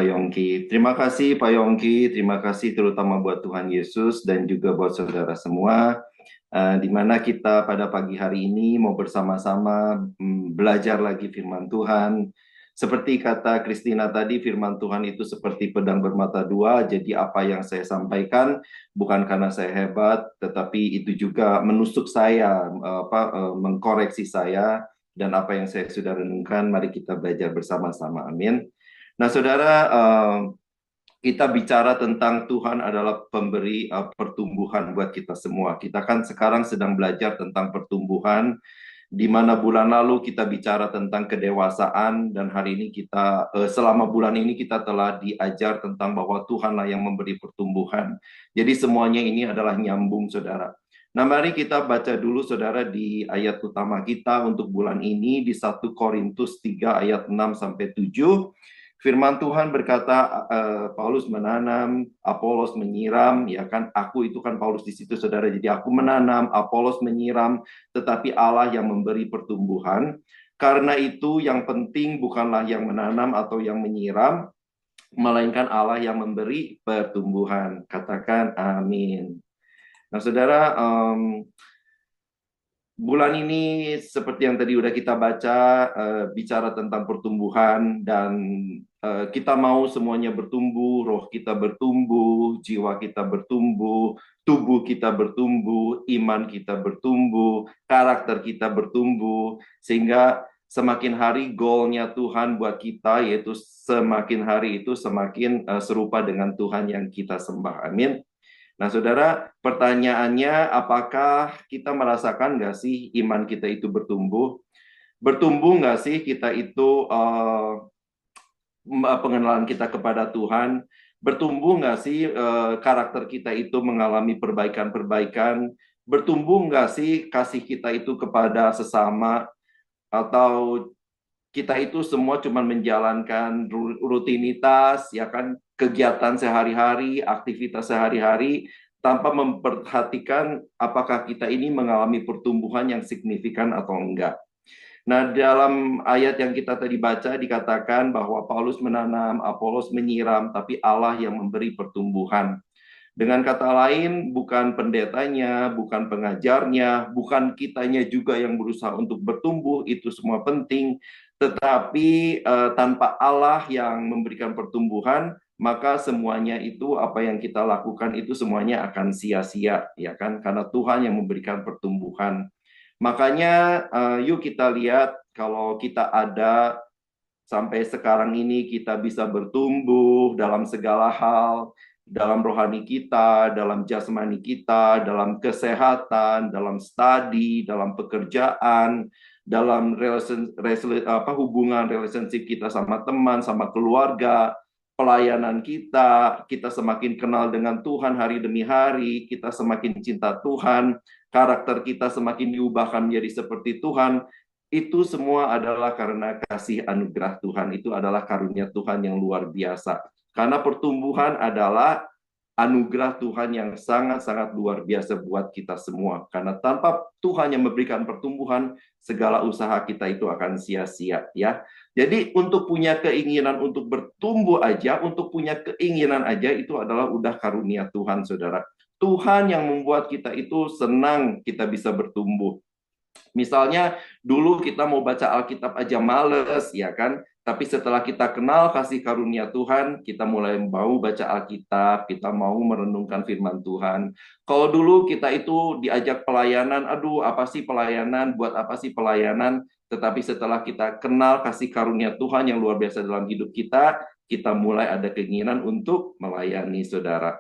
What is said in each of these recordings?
Pak Yongki. Terima kasih Pak Yongki, terima kasih terutama buat Tuhan Yesus dan juga buat saudara semua. Di mana kita pada pagi hari ini mau bersama-sama belajar lagi firman Tuhan. Seperti kata Christina tadi, firman Tuhan itu seperti pedang bermata dua. Jadi apa yang saya sampaikan bukan karena saya hebat, tetapi itu juga menusuk saya, mengkoreksi saya, dan apa yang saya sudah renungkan. Mari kita belajar bersama-sama. Amin. Nah, saudara, kita bicara tentang Tuhan adalah pemberi pertumbuhan buat kita semua. Kita kan sekarang sedang belajar tentang pertumbuhan, di mana bulan lalu kita bicara tentang kedewasaan, dan hari ini kita, selama bulan ini kita telah diajar tentang bahwa Tuhanlah yang memberi pertumbuhan. Jadi semuanya ini adalah nyambung, saudara. Nah, mari kita baca dulu, saudara, di ayat utama kita untuk bulan ini, di 1 Korintus 3 ayat 6-7. Firman Tuhan berkata, Paulus menanam, Apolos menyiram, ya kan? Aku itu kan Paulus di situ, saudara. Jadi aku menanam, Apolos menyiram, tetapi Allah yang memberi pertumbuhan. Karena itu yang penting bukanlah yang menanam atau yang menyiram, melainkan Allah yang memberi pertumbuhan. Katakan amin. Nah, saudara, bulan ini seperti yang tadi udah kita baca, bicara tentang pertumbuhan, dan kita mau semuanya bertumbuh, roh kita bertumbuh, jiwa kita bertumbuh, tubuh kita bertumbuh, iman kita bertumbuh, karakter kita bertumbuh, sehingga semakin hari goalnya Tuhan buat kita, yaitu semakin hari itu semakin serupa dengan Tuhan yang kita sembah. Amin. Nah, saudara, pertanyaannya, apakah kita merasakan nggak sih iman kita itu bertumbuh? Bertumbuh nggak sih kita itu pengenalan kita kepada Tuhan? Bertumbuh nggak sih karakter kita itu mengalami perbaikan-perbaikan? Bertumbuh nggak sih kasih kita itu kepada sesama? Atau kita itu semua cuma menjalankan rutinitas, ya kan, kegiatan sehari-hari, aktivitas sehari-hari, tanpa memperhatikan apakah kita ini mengalami pertumbuhan yang signifikan atau enggak. Nah, dalam ayat yang kita tadi baca dikatakan bahwa Paulus menanam, Apolos menyiram, tapi Allah yang memberi pertumbuhan. Dengan kata lain, bukan pendetanya, bukan pengajarnya, bukan kitanya juga yang berusaha untuk bertumbuh, itu semua penting. Tetapi tanpa Allah yang memberikan pertumbuhan, maka semuanya itu, apa yang kita lakukan itu semuanya akan sia-sia, ya kan? Karena Tuhan yang memberikan pertumbuhan. Makanya yuk kita lihat, kalau kita ada sampai sekarang ini, kita bisa bertumbuh dalam segala hal, dalam rohani kita, dalam jasmani kita, dalam kesehatan, dalam studi, dalam pekerjaan, dalam hubungan relationship kita sama teman, sama keluarga, pelayanan kita, kita semakin kenal dengan Tuhan hari demi hari, kita semakin cinta Tuhan, karakter kita semakin diubahkan menjadi seperti Tuhan. Itu semua adalah karena kasih anugerah Tuhan. Itu adalah karunia Tuhan yang luar biasa. Karena pertumbuhan adalah anugerah Tuhan yang sangat-sangat luar biasa buat kita semua. Karena tanpa Tuhan yang memberikan pertumbuhan, segala usaha kita itu akan sia-sia, ya. Jadi untuk punya keinginan untuk bertumbuh aja, untuk punya keinginan aja, itu adalah udah karunia Tuhan, saudara. Tuhan yang membuat kita itu senang kita bisa bertumbuh. Misalnya dulu kita mau baca Alkitab aja males, ya kan? Tapi setelah kita kenal kasih karunia Tuhan, kita mulai mau baca Alkitab, kita mau merenungkan firman Tuhan. Kalau dulu kita itu diajak pelayanan, aduh apa sih pelayanan, buat apa sih pelayanan? Tetapi setelah kita kenal kasih karunia Tuhan yang luar biasa dalam hidup kita mulai ada keinginan untuk melayani, saudara.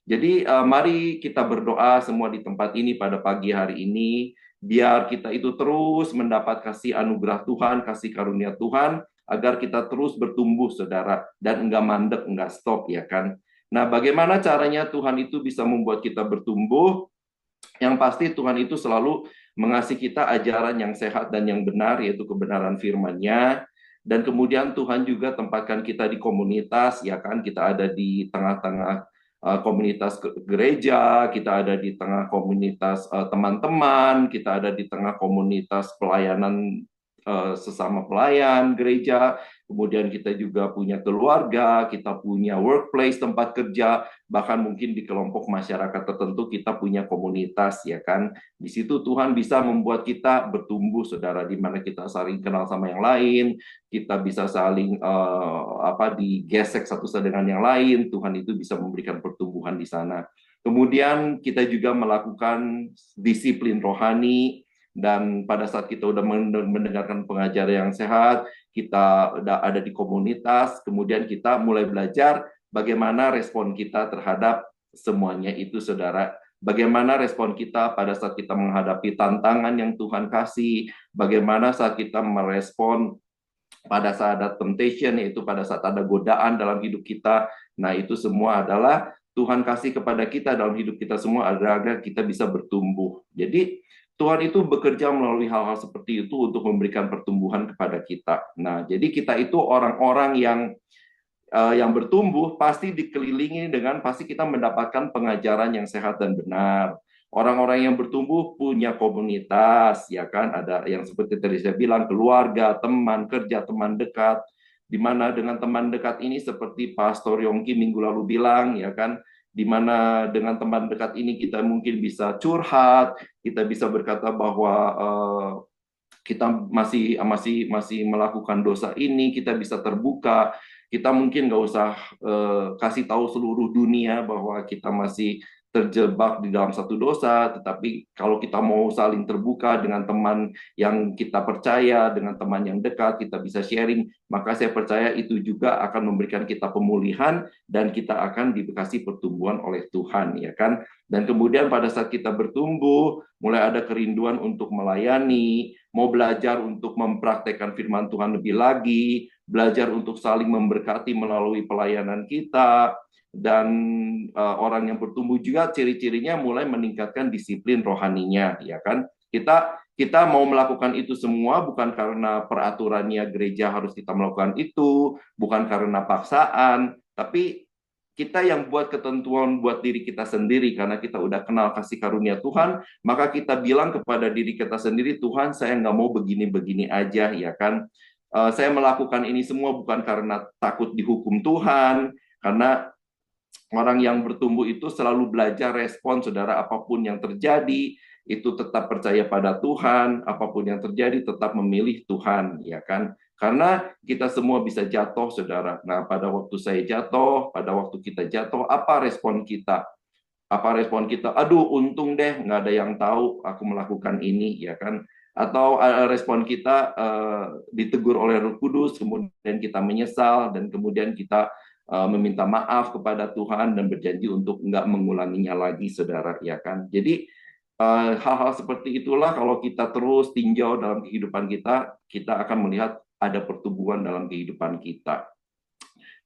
Jadi mari kita berdoa semua di tempat ini pada pagi hari ini, biar kita itu terus mendapat kasih anugerah Tuhan, kasih karunia Tuhan, agar kita terus bertumbuh, saudara, dan enggak mandek, enggak stop, ya kan? Nah, bagaimana caranya Tuhan itu bisa membuat kita bertumbuh? Yang pasti Tuhan itu selalu mengasihi kita ajaran yang sehat dan yang benar, yaitu kebenaran firman-Nya. Dan kemudian Tuhan juga tempatkan kita di komunitas, ya kan? Kita ada di tengah-tengah komunitas gereja, kita ada di tengah komunitas teman-teman, kita ada di tengah komunitas pelayanan sesama pelayan gereja, kemudian kita juga punya keluarga, kita punya workplace, tempat kerja, bahkan mungkin di kelompok masyarakat tertentu kita punya komunitas, ya kan. Di situ Tuhan bisa membuat kita bertumbuh, saudara, di mana kita saling kenal sama yang lain, kita bisa saling digesek satu dengan yang lain. Tuhan itu bisa memberikan pertumbuhan di sana. Kemudian kita juga melakukan disiplin rohani, dan pada saat kita udah mendengarkan pengajaran yang sehat, kita udah ada di komunitas, kemudian kita mulai belajar bagaimana respon kita terhadap semuanya itu, saudara. Bagaimana respon kita pada saat kita menghadapi tantangan yang Tuhan kasih, bagaimana saat kita merespon pada saat ada temptation, yaitu pada saat ada godaan dalam hidup kita. Nah, itu semua adalah Tuhan kasih kepada kita dalam hidup kita semua agar kita bisa bertumbuh. Jadi, Tuhan itu bekerja melalui hal-hal seperti itu untuk memberikan pertumbuhan kepada kita. Nah, jadi kita itu orang-orang yang bertumbuh pasti dikelilingi dengan pasti kita mendapatkan pengajaran yang sehat dan benar. Orang-orang yang bertumbuh punya komunitas, ya kan? Ada yang seperti tadi saya bilang, keluarga, teman kerja, teman dekat. Di mana dengan teman dekat ini seperti Pastor Yongki minggu lalu bilang, ya kan? Di mana dengan teman dekat ini kita mungkin bisa curhat, kita bisa berkata bahwa kita masih melakukan dosa ini, kita bisa terbuka, kita mungkin nggak usah kasih tahu seluruh dunia bahwa kita masih terjebak di dalam satu dosa, tetapi kalau kita mau saling terbuka dengan teman yang kita percaya, dengan teman yang dekat, kita bisa sharing, maka saya percaya itu juga akan memberikan kita pemulihan dan kita akan dikasih pertumbuhan oleh Tuhan, ya kan? Dan kemudian pada saat kita bertumbuh, mulai ada kerinduan untuk melayani, mau belajar untuk mempraktekkan firman Tuhan lebih lagi, belajar untuk saling memberkati melalui pelayanan kita, dan orang yang bertumbuh juga ciri-cirinya mulai meningkatkan disiplin rohaninya, ya kan? Kita mau melakukan itu semua bukan karena peraturannya gereja harus kita melakukan itu, bukan karena paksaan, tapi kita yang buat ketentuan buat diri kita sendiri karena kita udah kenal kasih karunia Tuhan, maka kita bilang kepada diri kita sendiri, Tuhan saya nggak mau begini-begini aja, ya kan? Saya melakukan ini semua bukan karena takut dihukum Tuhan, karena orang yang bertumbuh itu selalu belajar respon, saudara, apapun yang terjadi, itu tetap percaya pada Tuhan, apapun yang terjadi tetap memilih Tuhan, ya kan? Karena kita semua bisa jatuh, saudara. Nah, pada waktu saya jatuh, pada waktu kita jatuh, apa respon kita? Apa respon kita? Aduh, untung deh, nggak ada yang tahu aku melakukan ini, ya kan? Atau respon kita ditegur oleh Roh Kudus, kemudian kita menyesal, dan kemudian kita meminta maaf kepada Tuhan dan berjanji untuk nggak mengulanginya lagi, saudara, ya kan? Jadi hal-hal seperti itulah kalau kita terus tinjau dalam kehidupan kita, kita akan melihat ada pertumbuhan dalam kehidupan kita.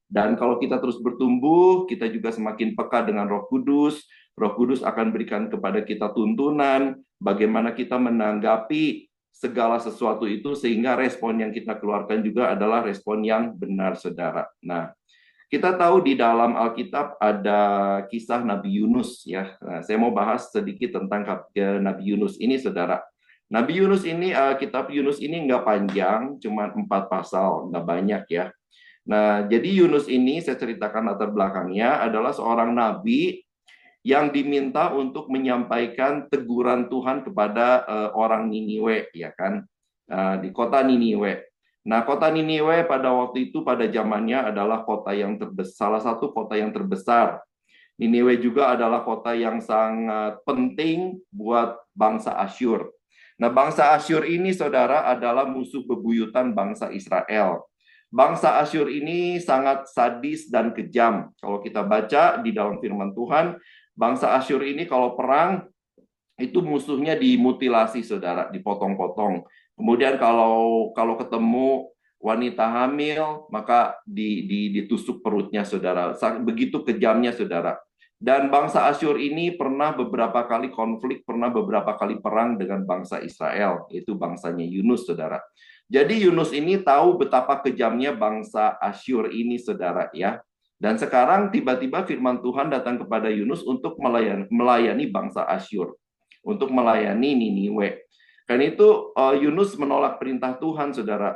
Dan kalau kita terus bertumbuh, kita juga semakin peka dengan Roh Kudus. Roh Kudus akan berikan kepada kita tuntunan bagaimana kita menanggapi segala sesuatu itu sehingga respon yang kita keluarkan juga adalah respon yang benar, saudara. Nah, kita tahu di dalam Alkitab ada kisah Nabi Yunus, ya. Nah, saya mau bahas sedikit tentang Nabi Yunus ini, saudara. Nabi Yunus ini, kitab Yunus ini nggak panjang, cuma 4 pasal, nggak banyak ya. Nah, jadi Yunus ini saya ceritakan latar belakangnya adalah seorang nabi yang diminta untuk menyampaikan teguran Tuhan kepada orang Niniwe, ya kan, di kota Niniwe. Nah, kota Niniwe pada waktu itu pada zamannya adalah kota yang salah satu kota yang terbesar. Niniwe juga adalah kota yang sangat penting buat bangsa Asyur. Nah, bangsa Asyur ini, saudara, adalah musuh bebuyutan bangsa Israel. Bangsa Asyur ini sangat sadis dan kejam. Kalau kita baca di dalam firman Tuhan, bangsa Asyur ini kalau perang, itu musuhnya dimutilasi, saudara, dipotong-potong. Kemudian kalau ketemu wanita hamil, maka ditusuk perutnya, saudara. Begitu kejamnya, saudara. Dan bangsa Asyur ini pernah beberapa kali konflik, pernah beberapa kali perang dengan bangsa Israel, yaitu bangsanya Yunus, saudara. Jadi Yunus ini tahu betapa kejamnya bangsa Asyur ini, saudara, ya. Dan sekarang tiba-tiba firman Tuhan datang kepada Yunus untuk melayani bangsa Asyur, untuk melayani Niniwe. Karena itu Yunus menolak perintah Tuhan, saudara.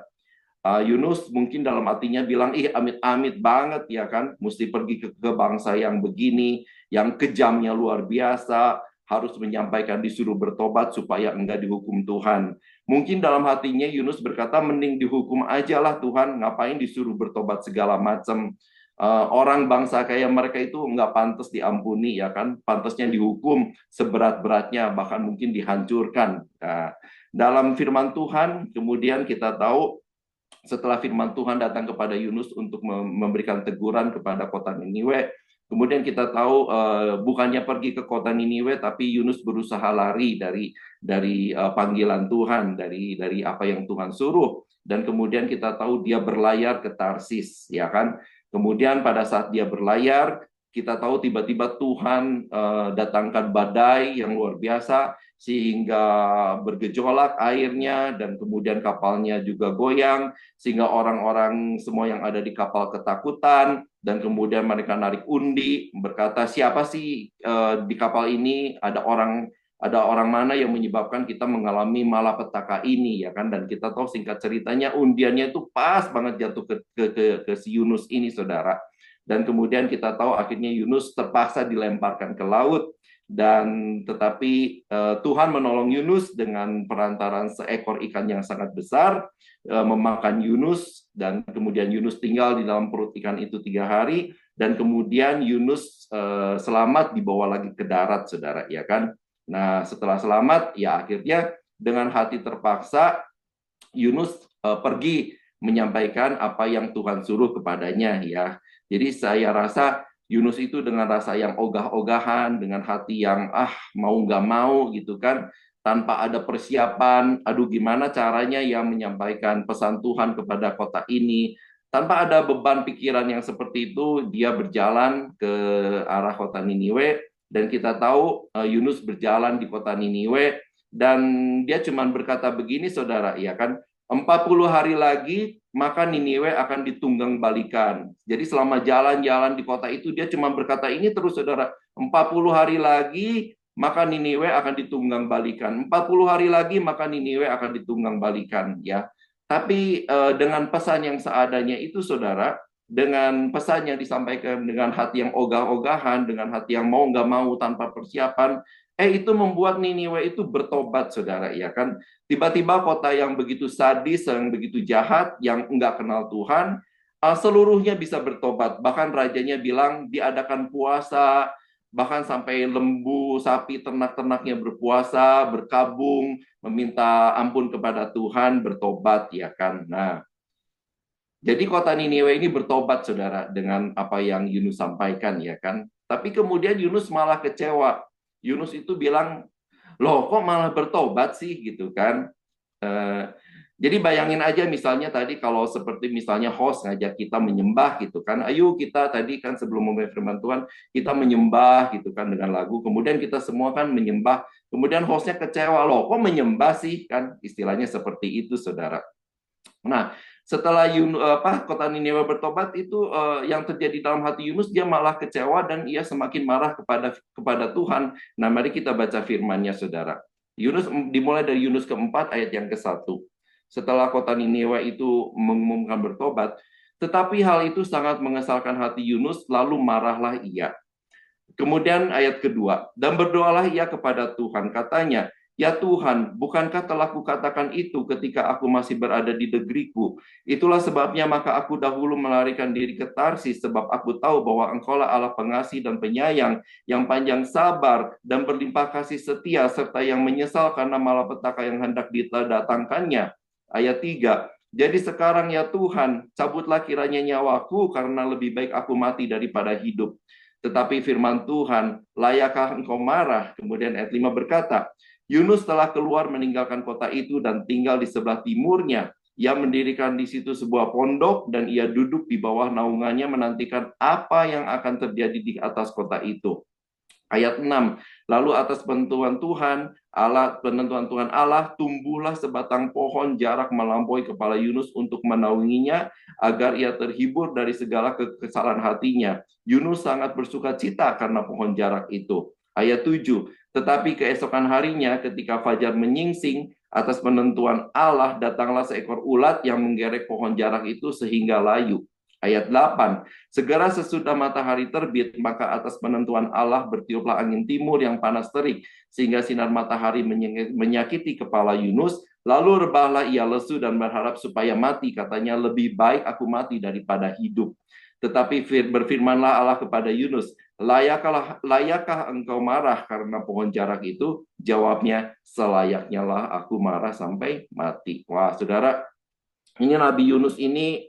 Yunus mungkin dalam hatinya bilang, ih amit-amit banget ya kan, mesti pergi ke bangsa yang begini, yang kejamnya luar biasa, harus menyampaikan disuruh bertobat supaya enggak dihukum Tuhan. Mungkin dalam hatinya Yunus berkata, mending dihukum aja lah Tuhan, ngapain disuruh bertobat segala macam. Orang bangsa kayak mereka itu nggak pantas diampuni ya kan, pantasnya dihukum seberat-beratnya, bahkan mungkin dihancurkan. Nah, dalam firman Tuhan, kemudian kita tahu setelah firman Tuhan datang kepada Yunus untuk memberikan teguran kepada kota Niniwe, kemudian kita tahu bukannya pergi ke kota Niniwe, tapi Yunus berusaha lari dari panggilan Tuhan, dari apa yang Tuhan suruh, dan kemudian kita tahu dia berlayar ke Tarsis, ya kan? Kemudian pada saat dia berlayar, kita tahu tiba-tiba Tuhan datangkan badai yang luar biasa, sehingga bergejolak airnya, dan kemudian kapalnya juga goyang, sehingga orang-orang semua yang ada di kapal ketakutan, dan kemudian mereka narik undi, berkata, siapa sih di kapal ini, ada orang mana yang menyebabkan kita mengalami malapetaka ini, ya kan? Dan kita tahu singkat ceritanya undiannya itu pas banget jatuh ke si Yunus ini, saudara. Dan kemudian kita tahu akhirnya Yunus terpaksa dilemparkan ke laut, dan tetapi Tuhan menolong Yunus dengan perantaran seekor ikan yang sangat besar, memakan Yunus, dan kemudian Yunus tinggal di dalam perut ikan itu 3 hari, dan kemudian Yunus selamat dibawa lagi ke darat, saudara, ya kan? Nah, setelah selamat, ya akhirnya dengan hati terpaksa, Yunus pergi menyampaikan apa yang Tuhan suruh kepadanya, ya. Jadi saya rasa Yunus itu dengan rasa yang ogah-ogahan, dengan hati yang mau nggak mau gitu kan, tanpa ada persiapan, aduh gimana caranya ya menyampaikan pesan Tuhan kepada kota ini, tanpa ada beban pikiran yang seperti itu, dia berjalan ke arah kota Niniwe. Dan kita tahu Yunus berjalan di kota Niniwe, dan dia cuma berkata begini, saudara, ya kan, 40 hari lagi maka Niniwe akan ditunggang balikan. Jadi selama jalan-jalan di kota itu dia cuma berkata ini terus, saudara, 40 hari lagi maka Niniwe akan ditunggang balikan. 40 hari lagi maka Niniwe akan ditunggang balikan, ya. Tapi dengan pesan yang seadanya itu, saudara, dengan pesan yang disampaikan dengan hati yang ogah-ogahan, dengan hati yang mau nggak mau tanpa persiapan, itu membuat Niniwe itu bertobat, saudara, ya kan? Tiba-tiba kota yang begitu sadis, yang begitu jahat, yang nggak kenal Tuhan, seluruhnya bisa bertobat. Bahkan rajanya bilang diadakan puasa, bahkan sampai lembu, sapi, ternak-ternaknya berpuasa, berkabung, meminta ampun kepada Tuhan, bertobat, ya kan? Nah, jadi kota Niniwe ini bertobat, saudara, dengan apa yang Yunus sampaikan, ya kan? Tapi kemudian Yunus malah kecewa. Yunus itu bilang, loh kok malah bertobat sih, gitu kan? Jadi bayangin aja misalnya tadi kalau seperti misalnya host ngajak kita menyembah gitu kan, ayo kita tadi kan sebelum memulai firman Tuhan, kita menyembah gitu kan dengan lagu, kemudian kita semua kan menyembah, kemudian hostnya kecewa, loh kok menyembah sih, kan istilahnya seperti itu, saudara. Nah, setelah kota Niniwe bertobat itu yang terjadi dalam hati Yunus, dia malah kecewa dan ia semakin marah kepada Tuhan. Nah, mari kita baca firman-Nya, saudara. Yunus dimulai dari Yunus keempat ayat yang ke-1. Setelah kota Niniwe itu mengumumkan bertobat, tetapi hal itu sangat mengesalkan hati Yunus, lalu marahlah ia. Kemudian ayat kedua, dan berdoalah ia kepada Tuhan, katanya, ya Tuhan, bukankah telah kukatakan itu ketika aku masih berada di negeriku? Itulah sebabnya maka aku dahulu melarikan diri ke Tarsis, sebab aku tahu bahwa Engkaulah Allah pengasih dan penyayang, yang panjang sabar dan berlimpah kasih setia, serta yang menyesal karena malapetaka yang hendak didatangkannya. Ayat 3, jadi sekarang ya Tuhan, cabutlah kiranya nyawaku, karena lebih baik aku mati daripada hidup. Tetapi firman Tuhan, layakkah engkau marah? Kemudian ayat 5 berkata, Yunus telah keluar meninggalkan kota itu dan tinggal di sebelah timurnya. Ia mendirikan di situ sebuah pondok dan ia duduk di bawah naungannya menantikan apa yang akan terjadi di atas kota itu. Ayat 6, lalu atas penentuan Tuhan Allah, tumbuhlah sebatang pohon jarak melampaui kepala Yunus untuk menaunginya, agar ia terhibur dari segala kekesalan hatinya. Yunus sangat bersuka cita karena pohon jarak itu. Ayat 7, Tetapi keesokan harinya ketika fajar menyingsing, atas penentuan Allah datanglah seekor ulat yang menggerek pohon jarak itu sehingga layu. Ayat 8. Segera sesudah matahari terbit, maka atas penentuan Allah bertiuplah angin timur yang panas terik, sehingga sinar matahari menyakiti kepala Yunus. Lalu rebahlah ia lesu dan berharap supaya mati. Katanya, lebih baik aku mati daripada hidup. Tetapi berfirmanlah Allah kepada Yunus, layakkah engkau marah karena pohon jarak itu? Jawabnya, selayaknya lah aku marah sampai mati. Wah, saudara, ini Nabi Yunus ini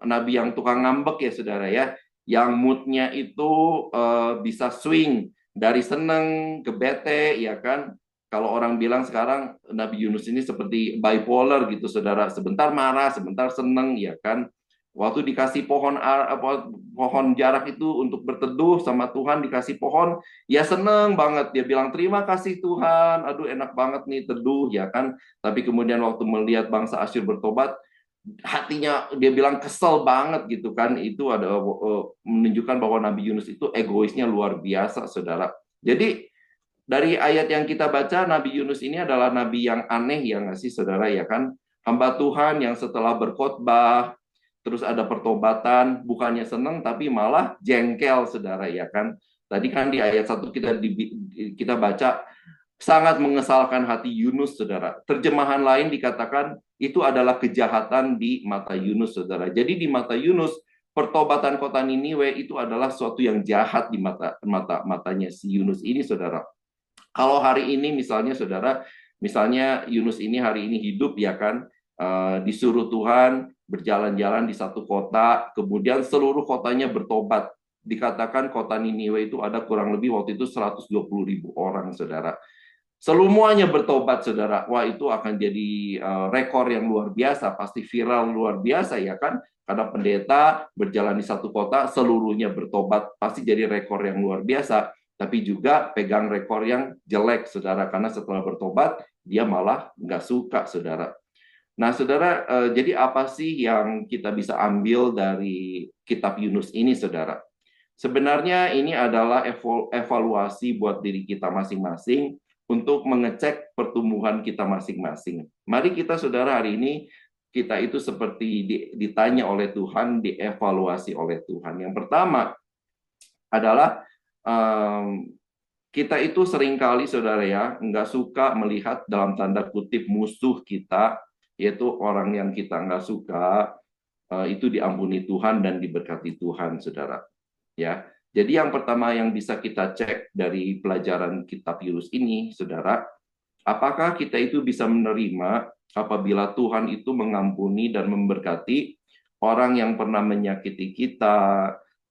Nabi yang tukang ngambek ya, saudara ya. Yang moodnya itu bisa swing dari seneng ke bete, ya kan? Kalau orang bilang sekarang Nabi Yunus ini seperti bipolar gitu, saudara. Sebentar marah, sebentar seneng, ya kan? Waktu dikasih pohon jarak itu untuk berteduh sama Tuhan, dikasih pohon, ya seneng banget. Dia bilang, terima kasih Tuhan, aduh enak banget nih teduh, ya kan. Tapi kemudian waktu melihat bangsa Asyur bertobat, hatinya dia bilang kesel banget gitu kan. Itu ada menunjukkan bahwa Nabi Yunus itu egoisnya luar biasa, saudara. Jadi dari ayat yang kita baca, Nabi Yunus ini adalah nabi yang aneh, ya nggak sih, saudara, ya kan? Hamba Tuhan yang setelah berkhotbah terus ada pertobatan, bukannya senang tapi malah jengkel, saudara, ya kan? Tadi kan di ayat 1 kita baca sangat mengesalkan hati Yunus, saudara. Terjemahan lain dikatakan itu adalah kejahatan di mata Yunus, saudara. Jadi di mata Yunus, pertobatan kota Niniwe itu adalah sesuatu yang jahat di matanya si Yunus ini, saudara. Kalau hari ini misalnya, saudara, misalnya Yunus ini hari ini hidup, ya kan, disuruh Tuhan berjalan-jalan di satu kota, kemudian seluruh kotanya bertobat. Dikatakan kota Niniwe itu ada kurang lebih waktu itu 120.000 orang, saudara. Semuanya bertobat, saudara. Wah, itu akan jadi rekor yang luar biasa, pasti viral luar biasa, ya kan? Karena pendeta berjalan di satu kota, seluruhnya bertobat, pasti jadi rekor yang luar biasa. Tapi juga pegang rekor yang jelek, saudara, karena setelah bertobat, dia malah nggak suka, saudara. Nah, saudara, jadi apa sih yang kita bisa ambil dari kitab Yunus ini, saudara? Sebenarnya ini adalah evaluasi buat diri kita masing-masing untuk mengecek pertumbuhan kita masing-masing. Mari kita, saudara, hari ini kita itu seperti ditanya oleh Tuhan, dievaluasi oleh Tuhan. Yang pertama adalah kita itu seringkali, saudara ya, nggak suka melihat dalam tanda kutip musuh kita, yaitu orang yang kita nggak suka, itu diampuni Tuhan dan diberkati Tuhan, saudara. Ya, jadi yang pertama yang bisa kita cek dari pelajaran kitab Yunus ini, saudara, apakah kita itu bisa menerima apabila Tuhan itu mengampuni dan memberkati orang yang pernah menyakiti kita,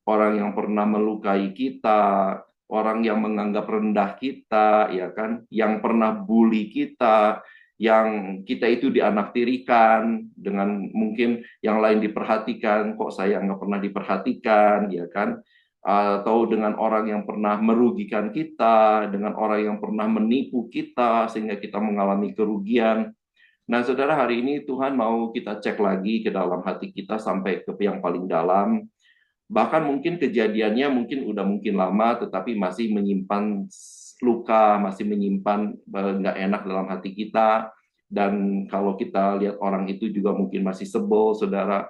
orang yang pernah melukai kita, orang yang menganggap rendah kita, ya kan, yang pernah bully kita, yang kita itu dianaktirikan dengan mungkin yang lain diperhatikan, kok saya nggak pernah diperhatikan, ya kan? Atau dengan orang yang pernah merugikan kita, dengan orang yang pernah menipu kita sehingga kita mengalami kerugian. Nah, saudara, hari ini Tuhan mau kita cek lagi ke dalam hati kita sampai ke yang paling dalam. Bahkan mungkin kejadiannya mungkin lama, tetapi masih menyimpan luka, masih menyimpan nggak enak dalam hati kita. Dan kalau kita lihat orang itu juga mungkin masih sebel, saudara.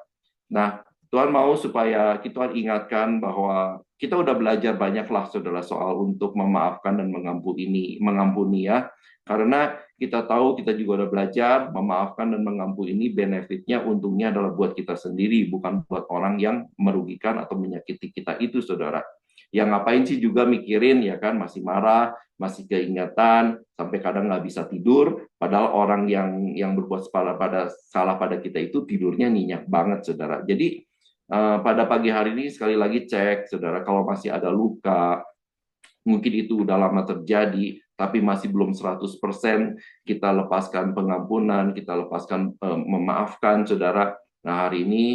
Nah, Tuhan mau supaya kita ingatkan bahwa kita udah belajar banyak lah, saudara, soal untuk memaafkan dan mengampuni ya. Karena kita tahu, kita juga udah belajar memaafkan dan mengampuni ini benefitnya, untungnya adalah buat kita sendiri, bukan buat orang yang merugikan atau menyakiti kita itu, saudara. Yang ngapain sih juga mikirin, ya kan, masih marah, masih keingatan, sampai kadang nggak bisa tidur, padahal orang yang berbuat salah pada kita itu tidurnya nyenyak banget, saudara. Jadi pada pagi hari ini sekali lagi cek, saudara, kalau masih ada luka, mungkin itu udah lama terjadi, tapi masih belum 100% kita lepaskan pengampunan, kita lepaskan memaafkan, saudara. Nah, hari ini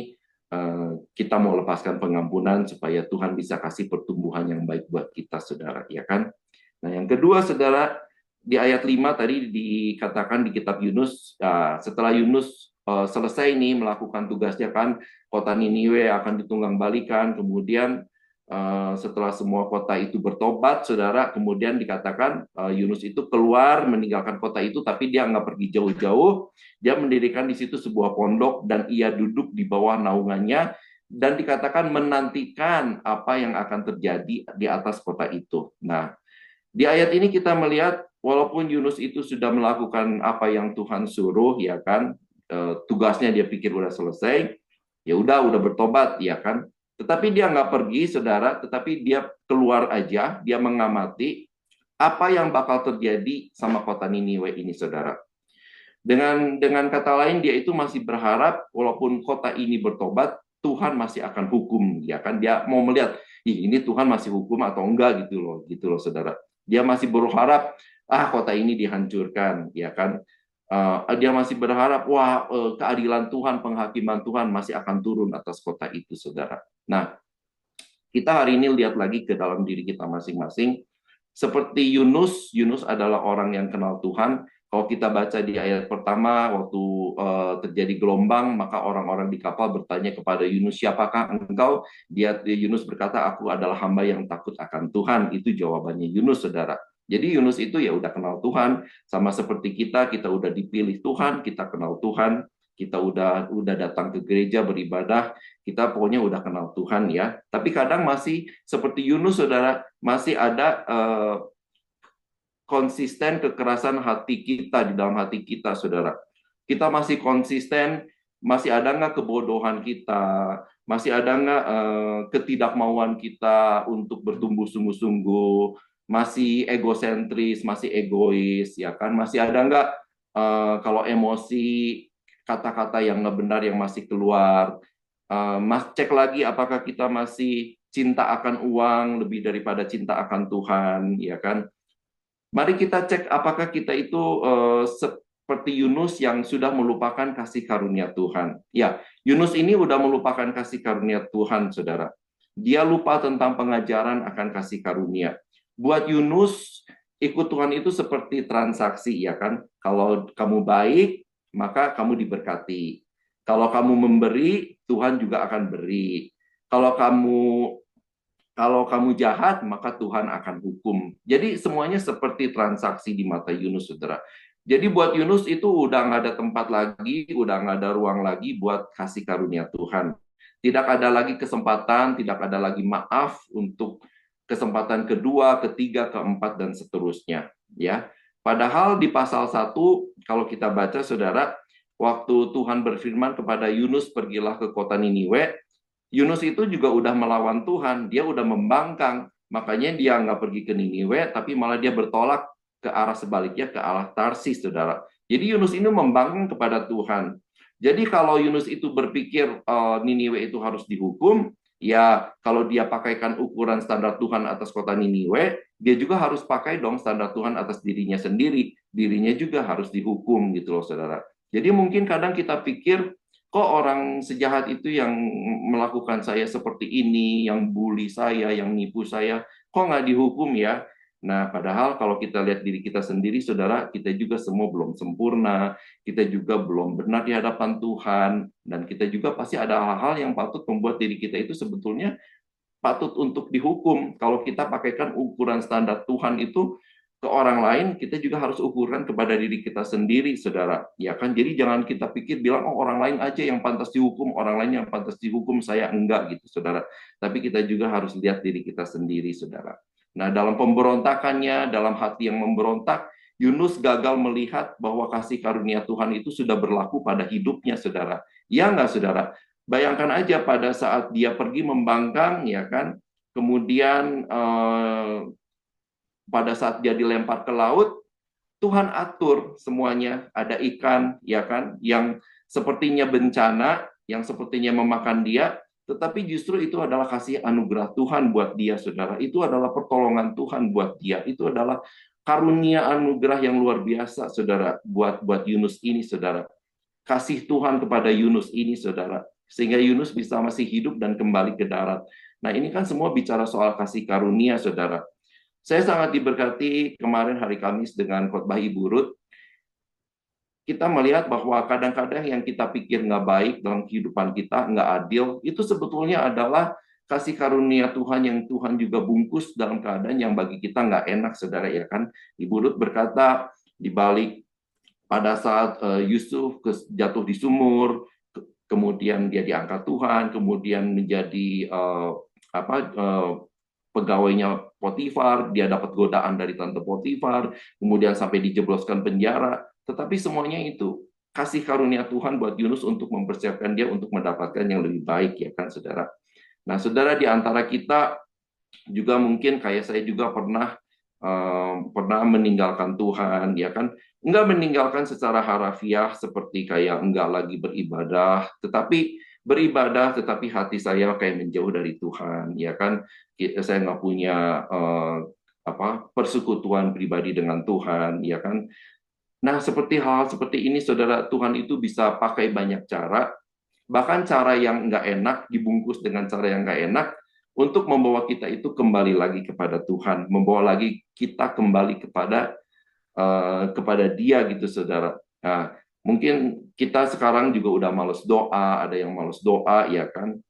kita mau lepaskan pengampunan supaya Tuhan bisa kasih pertumbuhan yang baik buat kita, saudara, ya kan? Nah, yang kedua, saudara, di ayat 5 tadi dikatakan di kitab Yunus, setelah Yunus selesai nih melakukan tugasnya kan, kota Niniwe akan ditunggang balikan, kemudian Setelah semua kota itu bertobat, saudara, kemudian dikatakan Yunus itu keluar meninggalkan kota itu, tapi dia nggak pergi jauh-jauh. Dia mendirikan di situ sebuah pondok dan ia duduk di bawah naungannya dan dikatakan menantikan apa yang akan terjadi di atas kota itu. Nah, di ayat ini kita melihat walaupun Yunus itu sudah melakukan apa yang Tuhan suruh, ya kan, tugasnya dia pikir udah selesai, ya udah bertobat, ya kan. Tetapi dia nggak pergi, saudara, tetapi dia keluar aja, dia mengamati apa yang bakal terjadi sama kota Niniwe ini, saudara. Dengan kata lain, dia itu masih berharap walaupun kota ini bertobat, Tuhan masih akan hukum, ya kan? Dia mau melihat, ini Tuhan masih hukum atau enggak gitu loh, saudara. Dia masih berharap, kota ini dihancurkan, ya kan? Dia masih berharap, wah, keadilan Tuhan, penghakiman Tuhan masih akan turun atas kota itu, saudara. Nah, kita hari ini lihat lagi ke dalam diri kita masing-masing. Seperti Yunus, Yunus adalah orang yang kenal Tuhan. Kalau kita baca di ayat pertama, waktu terjadi gelombang, maka orang-orang di kapal bertanya kepada Yunus, siapakah engkau? Yunus berkata, aku adalah hamba yang takut akan Tuhan. Itu jawabannya Yunus, saudara. Jadi Yunus itu ya udah kenal Tuhan, sama seperti kita udah dipilih Tuhan, kita kenal Tuhan, kita udah datang ke gereja beribadah, kita pokoknya udah kenal Tuhan ya. Tapi kadang masih seperti Yunus, saudara, masih ada konsisten kekerasan hati kita di dalam hati kita, saudara. Kita masih konsisten, masih ada nggak kebodohan kita, masih ada nggak ketidakmauan kita untuk bertumbuh sungguh-sungguh, masih egosentris, masih egois, ya kan? Masih ada nggak kalau emosi, kata-kata yang nggak benar yang masih keluar. Mas cek lagi apakah kita masih cinta akan uang lebih daripada cinta akan Tuhan, ya kan? Mari kita cek apakah kita itu seperti Yunus yang sudah melupakan kasih karunia Tuhan. Ya, Yunus ini udah melupakan kasih karunia Tuhan, saudara. Dia lupa tentang pengajaran akan kasih karunia. Buat Yunus, ikut Tuhan itu seperti transaksi, ya kan? Kalau kamu baik, maka kamu diberkati. Kalau kamu memberi, Tuhan juga akan beri. Kalau kamu jahat, maka Tuhan akan hukum. Jadi semuanya seperti transaksi di mata Yunus, saudara. Jadi buat Yunus itu udah nggak ada tempat lagi, udah nggak ada ruang lagi buat kasih karunia Tuhan. Tidak ada lagi kesempatan, tidak ada lagi maaf untuk kesempatan kedua, ketiga, keempat, dan seterusnya. Ya, padahal di pasal 1, kalau kita baca, saudara, waktu Tuhan berfirman kepada Yunus, pergilah ke kota Niniwe, Yunus itu juga udah melawan Tuhan, dia udah membangkang, makanya dia nggak pergi ke Niniwe, tapi malah dia bertolak ke arah sebaliknya, ke arah Tarsis, saudara. Jadi Yunus ini membangkang kepada Tuhan. Jadi kalau Yunus itu berpikir Niniwe itu harus dihukum, ya kalau dia pakaikan ukuran standar Tuhan atas kota Niniwe, dia juga harus pakai dong standar Tuhan atas dirinya sendiri. Dirinya juga harus dihukum gitu loh, saudara. Jadi mungkin kadang kita pikir, kok orang sejahat itu yang melakukan saya seperti ini, yang bully saya, yang nipu saya, kok nggak dihukum ya? Nah, padahal kalau kita lihat diri kita sendiri, saudara, kita juga semua belum sempurna, kita juga belum benar di hadapan Tuhan, dan kita juga pasti ada hal-hal yang patut membuat diri kita itu sebetulnya patut untuk dihukum. Kalau kita pakaikan ukuran standar Tuhan itu ke orang lain, kita juga harus ukurkan kepada diri kita sendiri, saudara. Ya kan? Jadi jangan kita pikir bilang, oh orang lain aja yang pantas dihukum, orang lain yang pantas dihukum, saya enggak gitu, saudara. Tapi kita juga harus lihat diri kita sendiri, saudara. Nah, dalam pemberontakannya, dalam hati yang memberontak, Yunus gagal melihat bahwa kasih karunia Tuhan itu sudah berlaku pada hidupnya, saudara. Ya enggak, saudara? Bayangkan aja pada saat dia pergi membangkang, ya kan? Kemudian pada saat dia dilempar ke laut, Tuhan atur semuanya. Ada ikan, ya kan, yang sepertinya bencana, yang sepertinya memakan dia, tetapi justru itu adalah kasih anugerah Tuhan buat dia, saudara. Itu adalah pertolongan Tuhan buat dia. Itu adalah karunia anugerah yang luar biasa, saudara, buat Yunus ini, saudara. Kasih Tuhan kepada Yunus ini, saudara. Sehingga Yunus bisa masih hidup dan kembali ke darat. Nah, ini kan semua bicara soal kasih karunia, saudara. Saya sangat diberkati kemarin hari Kamis dengan khotbah Ibu Ruth. Kita melihat bahwa kadang-kadang yang kita pikir nggak baik dalam kehidupan kita, nggak adil, itu sebetulnya adalah kasih karunia Tuhan yang Tuhan juga bungkus dalam keadaan yang bagi kita nggak enak, saudara, ya kan. Ibu Rut berkata, di balik pada saat Yusuf jatuh di sumur, kemudian dia diangkat Tuhan, kemudian menjadi pegawainya Potifar, dia dapat godaan dari tante Potifar, kemudian sampai dijebloskan penjara. Tetapi semuanya itu kasih karunia Tuhan buat Yunus untuk mempersiapkan dia untuk mendapatkan yang lebih baik, ya kan, saudara. Nah, saudara, di antara kita juga mungkin kayak saya juga pernah meninggalkan Tuhan, ya kan. Enggak meninggalkan secara harafiah seperti kayak enggak lagi beribadah, tetapi beribadah tetapi hati saya kayak menjauh dari Tuhan, ya kan. Saya nggak punya persekutuan pribadi dengan Tuhan, ya kan. Nah, seperti hal seperti ini, saudara, Tuhan itu bisa pakai banyak cara, bahkan cara yang nggak enak dibungkus dengan cara yang nggak enak untuk membawa kita itu kembali lagi kepada Tuhan, membawa lagi kita kembali kepada Dia gitu, saudara. Nah, mungkin kita sekarang juga udah males doa, ada yang males doa, ya kan.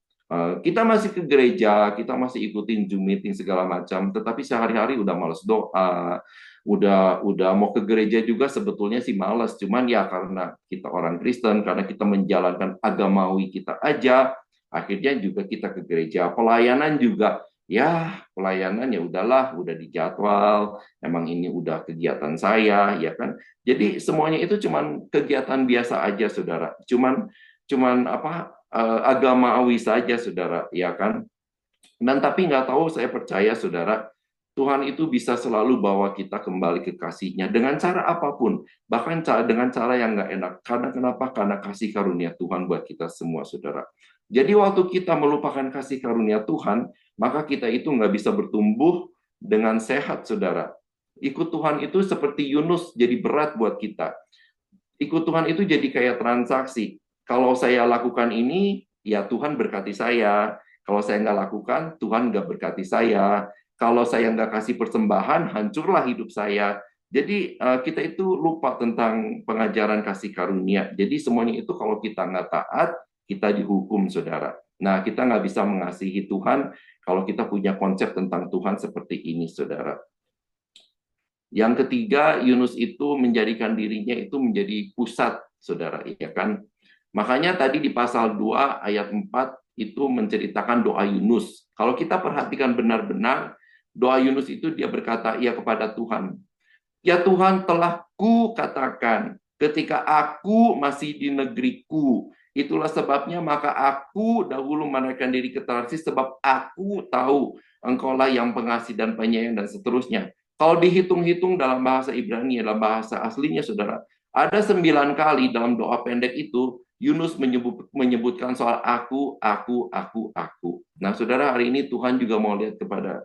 Kita masih ke gereja, kita masih ikutin Zoom meeting segala macam, tetapi sehari-hari udah males doa, udah mau ke gereja juga sebetulnya sih males, cuman ya karena kita orang Kristen, karena kita menjalankan agamawi kita aja, akhirnya juga kita ke gereja. Pelayanan juga, ya pelayanan ya udahlah, udah dijadwal, emang ini udah kegiatan saya, ya kan. Jadi semuanya itu cuman kegiatan biasa aja, saudara. Cuman agamawi saja, saudara, ya kan. Dan tapi nggak tahu, saya percaya, saudara, Tuhan itu bisa selalu bawa kita kembali ke kasih-Nya dengan cara apapun, bahkan dengan cara yang nggak enak. Karena kenapa? Karena kasih karunia Tuhan buat kita semua, saudara. Jadi waktu kita melupakan kasih karunia Tuhan, maka kita itu nggak bisa bertumbuh dengan sehat, saudara. Ikut Tuhan itu seperti Yunus, jadi berat buat kita. Ikut Tuhan itu jadi kayak transaksi. Kalau saya lakukan ini, ya Tuhan berkati saya. Kalau saya nggak lakukan, Tuhan nggak berkati saya. Kalau saya nggak kasih persembahan, hancurlah hidup saya. Jadi kita itu lupa tentang pengajaran kasih karunia. Jadi semuanya itu kalau kita nggak taat, kita dihukum, saudara. Nah, kita nggak bisa mengasihi Tuhan kalau kita punya konsep tentang Tuhan seperti ini, saudara. Yang ketiga, Yunus itu menjadikan dirinya itu menjadi pusat, saudara, ya kan? Makanya tadi di pasal 2 ayat 4 itu menceritakan doa Yunus. Kalau kita perhatikan benar-benar, doa Yunus itu dia berkata ia kepada Tuhan. Ya Tuhan, telah ku katakan ketika aku masih di negeriku. Itulah sebabnya maka aku dahulu menaikkan diri ke Tarsis sebab aku tahu Engkaulah yang pengasih dan penyayang dan seterusnya. Kalau dihitung-hitung dalam bahasa Ibrani, dalam bahasa aslinya, saudara, ada 9 kali dalam doa pendek itu Yunus menyebutkan soal aku. Nah, saudara, hari ini Tuhan juga mau lihat kepada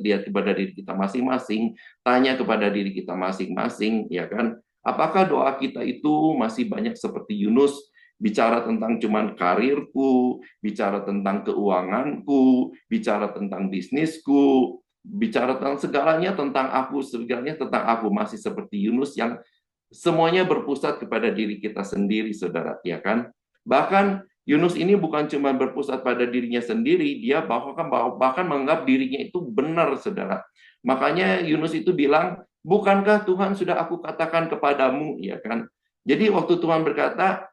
diri kita masing-masing, tanya kepada diri kita masing-masing, ya kan? Apakah doa kita itu masih banyak seperti Yunus, bicara tentang cuman karirku, bicara tentang keuanganku, bicara tentang bisnisku, bicara tentang segalanya tentang aku, masih seperti Yunus yang semuanya berpusat kepada diri kita sendiri, saudara, ya kan? Bahkan Yunus ini bukan cuma berpusat pada dirinya sendiri, dia bahkan menganggap dirinya itu benar, saudara. Makanya Yunus itu bilang, bukankah Tuhan sudah aku katakan kepadamu, ya kan? Jadi waktu Tuhan berkata,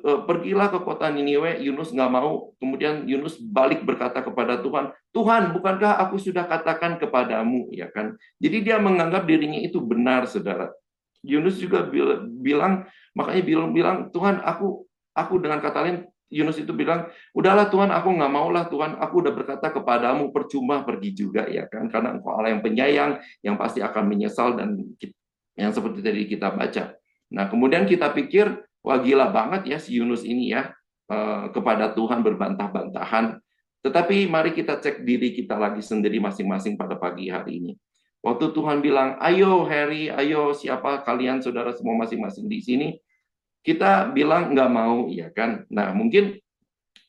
pergilah ke kota Niniwe, Yunus nggak mau. Kemudian Yunus balik berkata kepada Tuhan, Tuhan, bukankah aku sudah katakan kepadamu, ya kan? Jadi dia menganggap dirinya itu benar, saudara. Yunus juga bilang, makanya bilang, Tuhan, aku dengan kata lain, Yunus itu bilang, udahlah Tuhan, aku nggak maulah Tuhan, aku udah berkata kepadamu, percuma pergi juga, ya kan? Karena Engkau Allah yang penyayang, yang pasti akan menyesal, dan yang seperti tadi kita baca. Nah, kemudian kita pikir, wah gila banget ya si Yunus ini ya, kepada Tuhan berbantah-bantahan. Tetapi mari kita cek diri kita lagi sendiri masing-masing pada pagi hari ini. Waktu Tuhan bilang, ayo Harry, ayo siapa kalian saudara semua masing-masing di sini, kita bilang nggak mau, ya kan? Nah, mungkin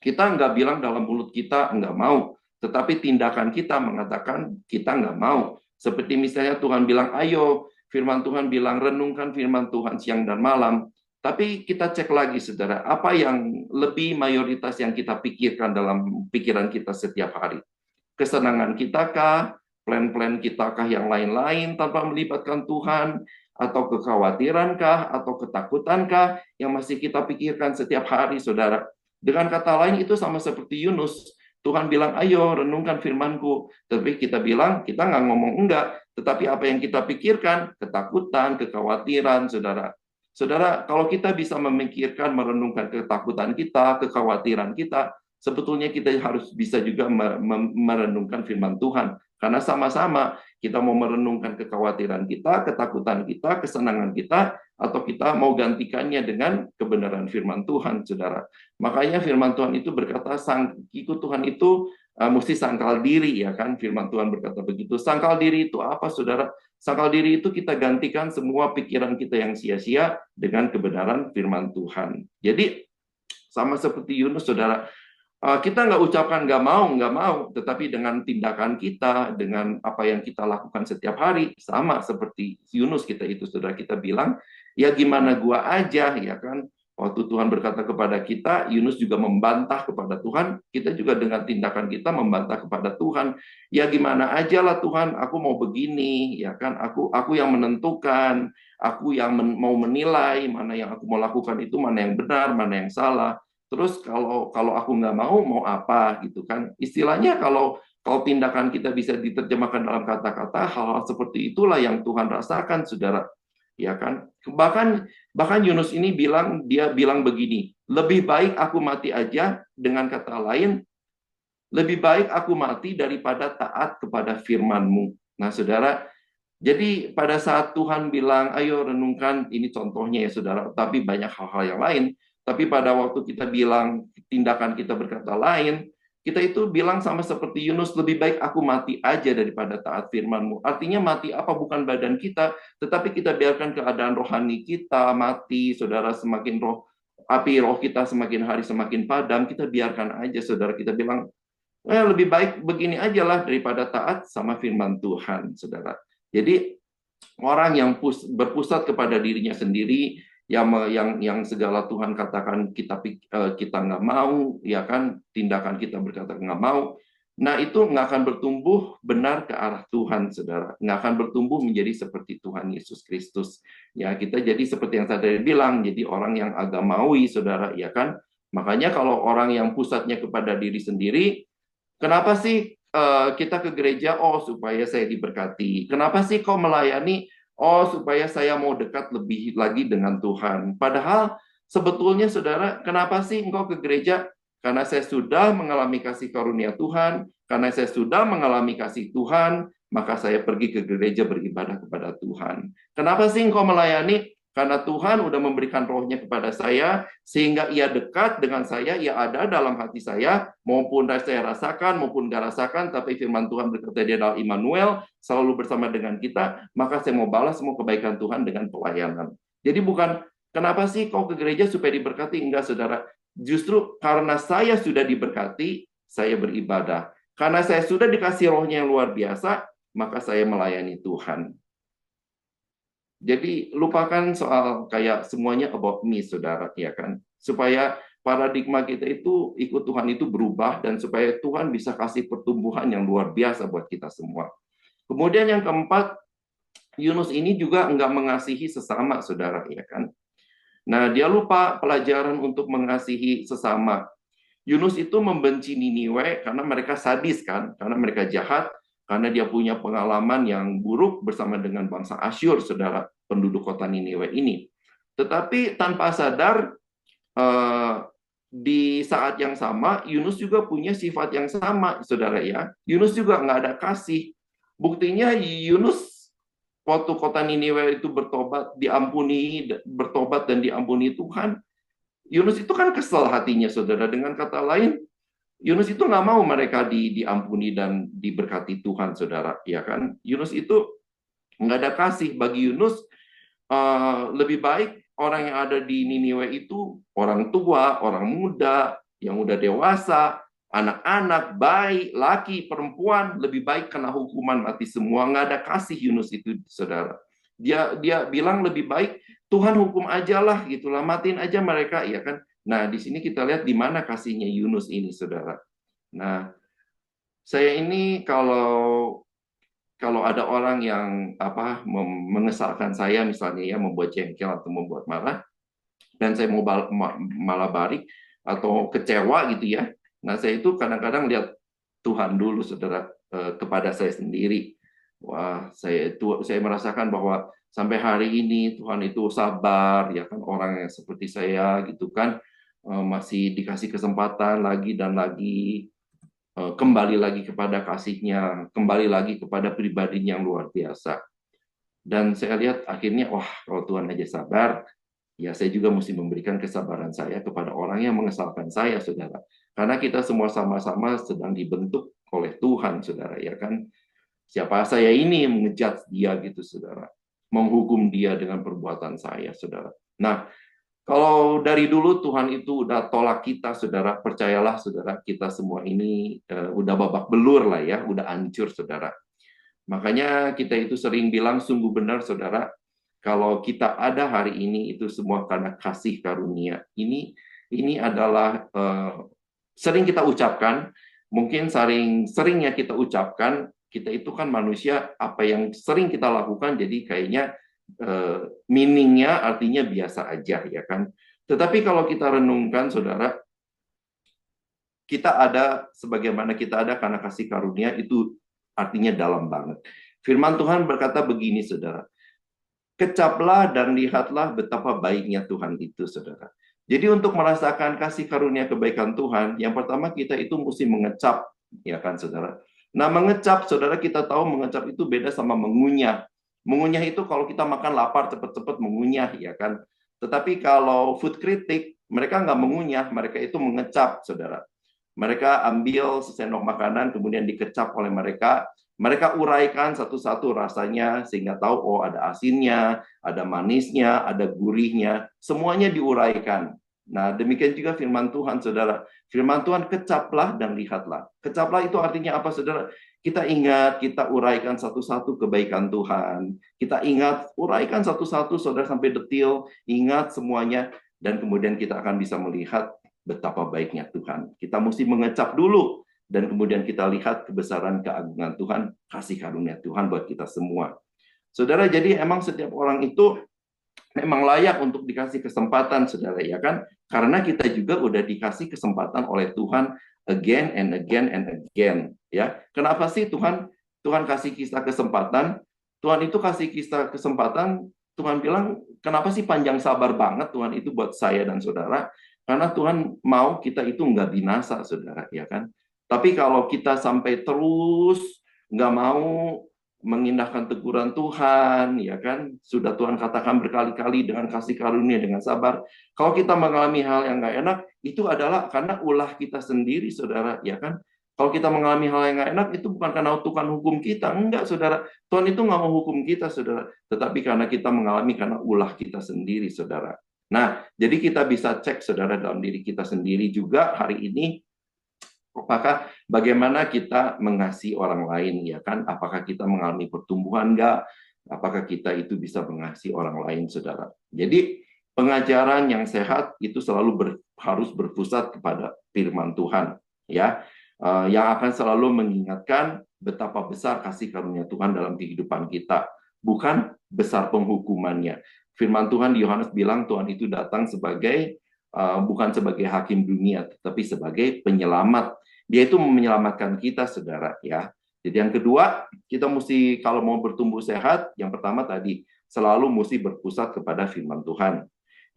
kita nggak bilang dalam mulut kita nggak mau, tetapi tindakan kita mengatakan kita nggak mau. Seperti misalnya Tuhan bilang, ayo, firman Tuhan bilang, renungkan firman Tuhan siang dan malam. Tapi kita cek lagi, saudara, apa yang lebih mayoritas yang kita pikirkan dalam pikiran kita setiap hari? Kesenangan kita kah? Plan-plan kita kah yang lain-lain tanpa melibatkan Tuhan? Atau kekhawatiran kah? Atau ketakutan kah yang masih kita pikirkan setiap hari, saudara? Dengan kata lain, itu sama seperti Yunus. Tuhan bilang, ayo renungkan firmanku. Tapi kita bilang, kita nggak ngomong enggak. Tetapi apa yang kita pikirkan, ketakutan, kekhawatiran, saudara. Saudara, kalau kita bisa memikirkan, merenungkan ketakutan kita, kekhawatiran kita, sebetulnya kita harus bisa juga merenungkan firman Tuhan. Karena sama-sama kita mau merenungkan kekhawatiran kita, ketakutan kita, kesenangan kita, atau kita mau gantikannya dengan kebenaran firman Tuhan, saudara. Makanya firman Tuhan itu berkata, ikut Tuhan itu mesti sangkal diri, ya kan? Firman Tuhan berkata begitu. Sangkal diri itu apa, saudara? Sangkal diri itu kita gantikan semua pikiran kita yang sia-sia dengan kebenaran firman Tuhan. Jadi sama seperti Yunus, saudara, kita nggak ucapkan nggak mau, tetapi dengan tindakan kita, dengan apa yang kita lakukan setiap hari, sama seperti Yunus kita itu, saudara, kita bilang, ya gimana gua aja, ya kan? Waktu Tuhan berkata kepada kita, Yunus juga membantah kepada Tuhan, kita juga dengan tindakan kita membantah kepada Tuhan. Ya gimana aja lah Tuhan, aku mau begini, ya kan? Aku yang menentukan, aku yang mau menilai mana yang aku mau lakukan itu, mana yang benar, mana yang salah. Terus kalau aku nggak mau apa gitu kan? Istilahnya kalau tindakan kita bisa diterjemahkan dalam kata-kata, hal-hal seperti itulah yang Tuhan rasakan, saudara. Ya kan? Bahkan Yunus ini dia bilang begini, lebih baik aku mati aja, dengan kata lain, lebih baik aku mati daripada taat kepada firman-Mu. Nah, saudara, jadi pada saat Tuhan bilang, ayo renungkan, ini contohnya ya saudara, tapi banyak hal-hal yang lain. Tapi pada waktu kita bilang, tindakan kita berkata lain, kita itu bilang sama seperti Yunus, lebih baik aku mati aja daripada taat firman-Mu. Artinya mati apa? Bukan badan kita, tetapi kita biarkan keadaan rohani kita mati, saudara, semakin api roh kita semakin hari semakin padam, kita biarkan aja, saudara. Kita bilang, lebih baik begini aja lah daripada taat sama firman Tuhan, saudara. Jadi orang yang berpusat kepada dirinya sendiri, yang segala Tuhan katakan kita nggak mau, ya kan, tindakan kita berkata nggak mau. Nah itu nggak akan bertumbuh benar ke arah Tuhan, saudara. Nggak akan bertumbuh menjadi seperti Tuhan Yesus Kristus. Ya kita jadi seperti yang saya tadi bilang, jadi orang yang agamawi, saudara, ya kan. Makanya kalau orang yang pusatnya kepada diri sendiri, kenapa sih kita ke gereja? Oh, supaya saya diberkati. Kenapa sih kau melayani? Oh, supaya saya mau dekat lebih lagi dengan Tuhan. Padahal sebetulnya, saudara, kenapa sih engkau ke gereja? Karena saya sudah mengalami kasih karunia Tuhan, karena saya sudah mengalami kasih Tuhan, maka saya pergi ke gereja beribadah kepada Tuhan. Kenapa sih engkau melayani? Karena Tuhan udah memberikan rohnya kepada saya, sehingga ia dekat dengan saya, ia ada dalam hati saya, maupun saya rasakan, maupun nggak rasakan, tapi firman Tuhan berkata dia adalah Immanuel, selalu bersama dengan kita, maka saya mau balas semua kebaikan Tuhan dengan pelayanan. Jadi bukan, kenapa sih kau ke gereja supaya diberkati? Enggak, saudara. Justru karena saya sudah diberkati, saya beribadah. Karena saya sudah dikasih rohnya yang luar biasa, maka saya melayani Tuhan. Jadi lupakan soal kayak semuanya about me, saudara, ya kan? Supaya paradigma kita itu ikut Tuhan itu berubah, dan supaya Tuhan bisa kasih pertumbuhan yang luar biasa buat kita semua. Kemudian yang keempat, Yunus ini juga enggak mengasihi sesama, saudara, ya kan? Nah, dia lupa pelajaran untuk mengasihi sesama. Yunus itu membenci Niniwe karena mereka sadis, kan? Karena mereka jahat, karena dia punya pengalaman yang buruk bersama dengan bangsa Asyur, saudara, penduduk kota Niniwe ini. Tetapi tanpa sadar, di saat yang sama, Yunus juga punya sifat yang sama, saudara, ya. Yunus juga nggak ada kasih. Buktinya Yunus waktu kota Niniwe itu bertobat dan diampuni Tuhan, Yunus itu kan kesel hatinya, saudara. Dengan kata lain, Yunus itu nggak mau mereka diampuni dan diberkati Tuhan, saudara, ya kan? Yunus itu nggak ada kasih. Bagi Yunus, lebih baik orang yang ada di Niniwe itu orang tua, orang muda, yang udah dewasa, anak-anak, bayi, laki, perempuan, lebih baik kena hukuman mati semua. Nggak ada kasih Yunus itu, saudara. Dia bilang lebih baik Tuhan hukum aja lah gitulah, matiin aja mereka ya kan. Nah, di sini kita lihat di mana kasihnya Yunus ini, saudara. Nah, saya ini kalau kalau ada orang yang mengesalkan saya misalnya ya, membuat jengkel atau membuat marah, dan saya mau malah balik atau kecewa gitu ya. Nah, saya itu kadang-kadang lihat Tuhan dulu, saudara, kepada saya sendiri. Wah, saya merasakan bahwa sampai hari ini Tuhan itu sabar, ya kan, orang yang seperti saya gitu kan, masih dikasih kesempatan lagi dan lagi, kembali lagi kepada kasihnya, kembali lagi kepada pribadinya yang luar biasa. Dan saya lihat akhirnya, wah, kalau Tuhan aja sabar, ya saya juga mesti memberikan kesabaran saya kepada orang yang mengesalkan saya, saudara. Karena kita semua sama-sama sedang dibentuk oleh Tuhan, saudara, ya kan. Siapa saya ini yang mengejat dia gitu, saudara. Menghukum dia dengan perbuatan saya, saudara. Nah, kalau dari dulu Tuhan itu udah tolak kita, saudara, percayalah, saudara, kita semua ini udah babak belur lah ya, udah hancur, saudara. Makanya kita itu sering bilang sungguh benar, saudara, kalau kita ada hari ini itu semua karena kasih karunia. Ini adalah sering kita ucapkan, mungkin seringnya kita ucapkan, kita itu kan manusia, apa yang sering kita lakukan jadi kayaknya meaningnya artinya biasa aja ya kan. Tetapi kalau kita renungkan, saudara, kita ada sebagaimana kita ada karena kasih karunia, itu artinya dalam banget. Firman Tuhan berkata begini, saudara. Kecaplah dan lihatlah betapa baiknya Tuhan itu, saudara. Jadi untuk merasakan kasih karunia kebaikan Tuhan, yang pertama kita itu mesti mengecap, ya kan, saudara. Nah, mengecap, saudara, kita tahu mengecap itu beda sama mengunyah. Mengunyah itu kalau kita makan lapar cepat-cepat mengunyah, ya kan. Tetapi kalau food critic, mereka nggak mengunyah, mereka itu mengecap, saudara. Mereka ambil sesendok makanan, kemudian dikecap oleh mereka. Mereka uraikan satu-satu rasanya, sehingga tahu, oh ada asinnya, ada manisnya, ada gurihnya. Semuanya diuraikan. Nah, demikian juga firman Tuhan, saudara. Firman Tuhan, kecaplah dan lihatlah. Kecaplah itu artinya apa, saudara? Kita ingat, kita uraikan satu-satu kebaikan Tuhan. Kita ingat, uraikan satu-satu, saudara, sampai detil. Ingat semuanya. Dan kemudian kita akan bisa melihat betapa baiknya Tuhan. Kita mesti mengecap dulu, dan kemudian kita lihat kebesaran keagungan Tuhan, kasih karunia Tuhan buat kita semua. Saudara, jadi emang setiap orang itu memang layak untuk dikasih kesempatan, saudara, ya kan? Karena kita juga udah dikasih kesempatan oleh Tuhan again and again and again, ya. Kenapa sih Tuhan kasih kita kesempatan? Tuhan itu kasih kita kesempatan, Tuhan bilang, kenapa sih panjang sabar banget Tuhan itu buat saya dan saudara? Karena Tuhan mau kita itu nggak binasa, saudara, ya kan? Tapi kalau kita sampai terus nggak mau mengindahkan teguran Tuhan, ya kan? Sudah Tuhan katakan berkali-kali dengan kasih karunia, dengan sabar. Kalau kita mengalami hal yang nggak enak, itu adalah karena ulah kita sendiri, saudara, ya kan? Kalau kita mengalami hal yang nggak enak, itu bukan karena Tuhan hukum kita, enggak, saudara. Tuhan itu nggak mau hukum kita, saudara. Tetapi karena kita mengalami karena ulah kita sendiri, saudara. Nah, jadi kita bisa cek, saudara, dalam diri kita sendiri juga hari ini, apakah bagaimana kita mengasihi orang lain, ya kan? Apakah kita mengalami pertumbuhan enggak? Apakah kita itu bisa mengasihi orang lain, saudara? Jadi pengajaran yang sehat itu selalu harus berpusat kepada firman Tuhan, ya, yang akan selalu mengingatkan betapa besar kasih karunia Tuhan dalam kehidupan kita, bukan besar penghukumannya. Firman Tuhan di Yohanes bilang Tuhan itu datang sebagai bukan sebagai hakim dunia, tetapi sebagai penyelamat. Dia itu menyelamatkan kita, saudara, ya. Jadi yang kedua, kita mesti kalau mau bertumbuh sehat, yang pertama tadi selalu mesti berpusat kepada firman Tuhan.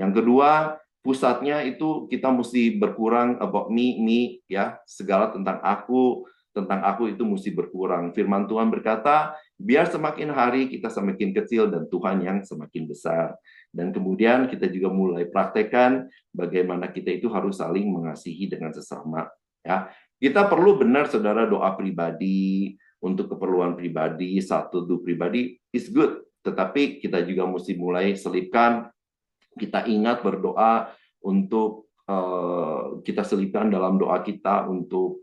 Yang kedua, pusatnya itu kita mesti berkurang about me, ya, segala tentang aku itu mesti berkurang. Firman Tuhan berkata, biar semakin hari kita semakin kecil dan Tuhan yang semakin besar. Dan kemudian kita juga mulai praktekkan bagaimana kita itu harus saling mengasihi dengan sesama. Ya, kita perlu benar, saudara, doa pribadi untuk keperluan pribadi, satu do pribadi is good. Tetapi kita juga mesti mulai selipkan, kita ingat berdoa untuk kita selipkan dalam doa kita untuk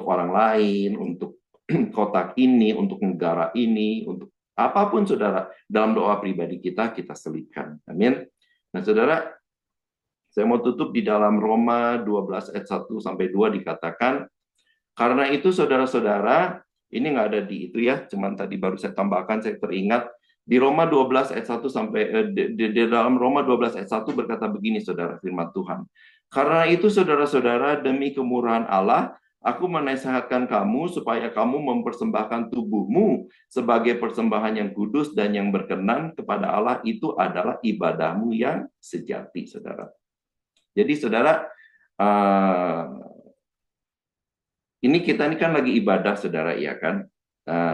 orang lain, untuk kota ini, untuk negara ini, untuk Apapun saudara, dalam doa pribadi kita, kita selipkan. Amin. Nah saudara, saya mau tutup di dalam Roma 12 ayat 1 sampai 2 dikatakan, karena itu saudara-saudara, ini nggak ada di itu ya, cuman tadi baru saya tambahkan, saya teringat, di Roma 12 ayat 1 sampai, di dalam Roma 12 ayat 1 berkata begini saudara, firman Tuhan. Karena itu saudara-saudara, demi kemurahan Allah, aku menasehatkan kamu supaya kamu mempersembahkan tubuhmu sebagai persembahan yang kudus dan yang berkenan kepada Allah, itu adalah ibadahmu yang sejati, saudara. Jadi saudara, ini kita ini kan lagi ibadah, saudara, ya kan?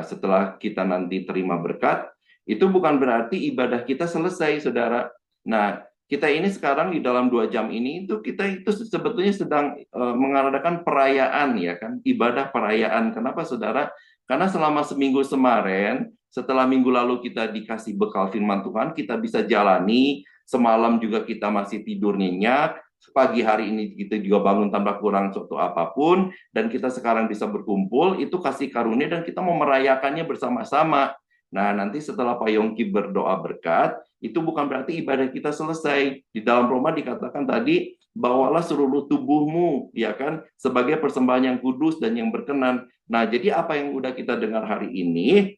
Setelah kita nanti terima berkat, itu bukan berarti ibadah kita selesai, saudara. Nah, kita ini sekarang di dalam 2 jam ini itu kita itu sebetulnya sedang mengadakan perayaan, ya kan? Ibadah perayaan. Kenapa, saudara? Karena selama seminggu kemarin, setelah minggu lalu kita dikasih bekal firman Tuhan, kita bisa jalani. Semalam juga kita masih tidur nyenyak. Pagi hari ini kita juga bangun tanpa kurang suatu apapun, dan kita sekarang bisa berkumpul, itu kasih karunia dan kita mau merayakannya bersama-sama. Nah, nanti setelah Pak Yongki berdoa berkat, itu bukan berarti ibadah kita selesai. Di dalam Roma dikatakan tadi, bawalah seluruh tubuhmu, ya kan, sebagai persembahan yang kudus dan yang berkenan. Nah, jadi apa yang udah kita dengar hari ini,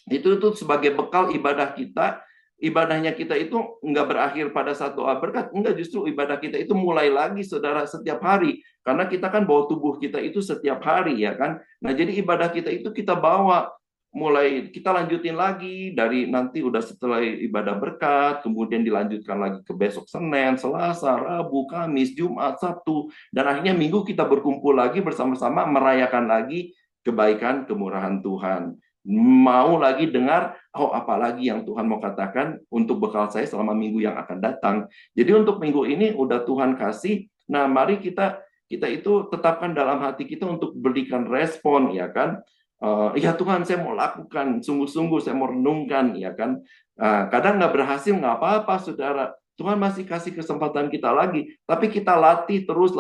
itu sebagai bekal ibadah kita. Ibadahnya kita itu nggak berakhir pada satu berkat, enggak, justru ibadah kita itu mulai lagi, saudara, setiap hari, karena kita kan bawa tubuh kita itu setiap hari, ya kan. Nah, jadi ibadah kita itu kita bawa, mulai kita lanjutin lagi dari nanti udah setelah ibadah berkat, kemudian dilanjutkan lagi ke besok Senin, Selasa, Rabu, Kamis, Jumat, Sabtu, dan akhirnya Minggu kita berkumpul lagi bersama-sama merayakan lagi kebaikan kemurahan Tuhan. Mau lagi dengar, oh apalagi yang Tuhan mau katakan untuk bekal saya selama minggu yang akan datang. Jadi untuk minggu ini udah Tuhan kasih, nah mari kita itu tetapkan dalam hati kita untuk berikan respon, ya kan. Ya Tuhan, saya mau lakukan, sungguh-sungguh saya mau renungkan, ya kan. Kadang nggak berhasil, nggak apa-apa, saudara. Tuhan masih kasih kesempatan kita lagi, tapi kita latih terus,